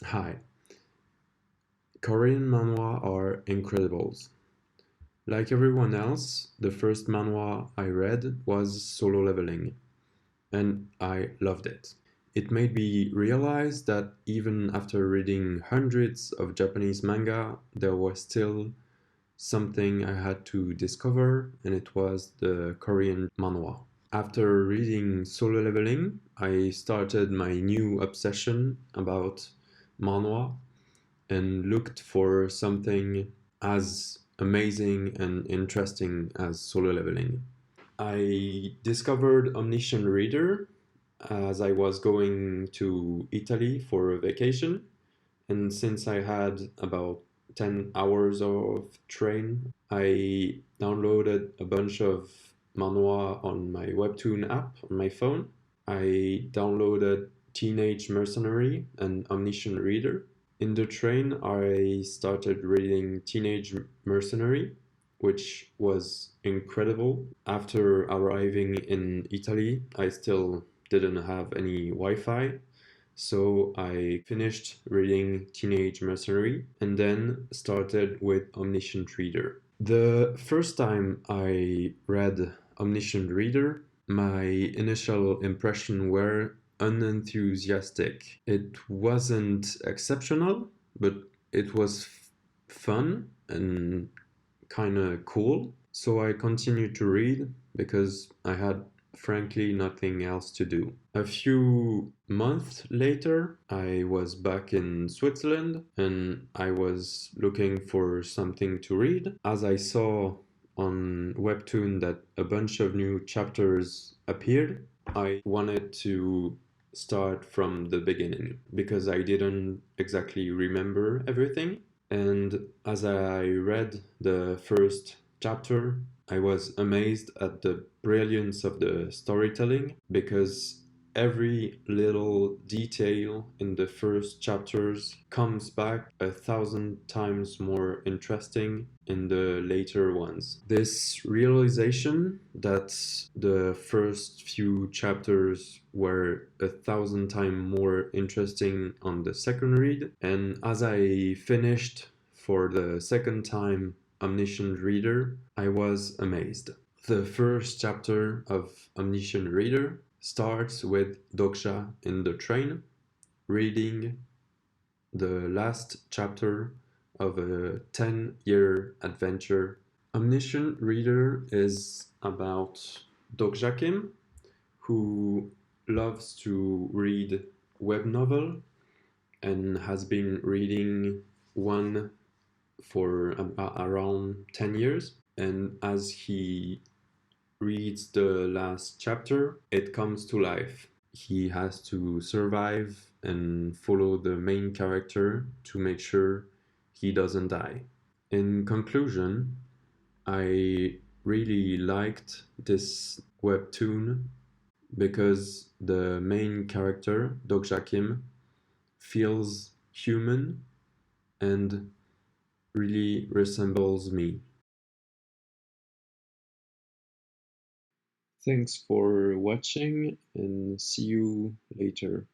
Hi. Korean manhwa are incredibles. Like everyone else, the first manhwa I read was Solo Leveling, and I loved it. It made me realize that even after reading hundreds of Japanese manga, there was still something I had to discover, and it was the Korean manhwa. After reading Solo Leveling, I started my new obsession about manhwa and looked for something as amazing and interesting as Solo Leveling. I discovered Omniscient Reader as I was going to Italy for a vacation, and since I had about 10 hours of train, I downloaded a bunch of manhwa on my Webtoon app on my phone. I downloaded Teenage Mercenary and Omniscient Reader. In the train, I started reading Teenage Mercenary, which was incredible. After arriving in Italy, I still didn't have any Wi Fi, so I finished reading Teenage Mercenary and then started with Omniscient Reader. The first time I read Omniscient Reader, my initial impression were unenthusiastic. It wasn't exceptional, but it was fun and kind of cool. So I continued to read because I had frankly nothing else to do. A few months later, I was back in Switzerland and I was looking for something to read. As I saw on Webtoon that a bunch of new chapters appeared, I wanted to start from the beginning because I didn't exactly remember everything. And as I read the first chapter, I was amazed at the brilliance of the storytelling because every little detail in the first chapters comes back 1,000 times more interesting in the later ones. This realization that the first few chapters were 1,000 times more interesting on the second read, and as I finished for the second time Omniscient Reader, I was amazed. The first chapter of Omniscient Reader starts with Doksha in the train reading the last chapter of a 10-year adventure. Omniscient Reader is about Doksha Kim, who loves to read web novel and has been reading one for around 10 years. And as he reads the last chapter, it comes to life. He has to survive and follow the main character to make sure he doesn't die. In conclusion, I really liked this webtoon because the main character, Dokja Kim, feels human and really resembles me. Thanks for watching and see you later.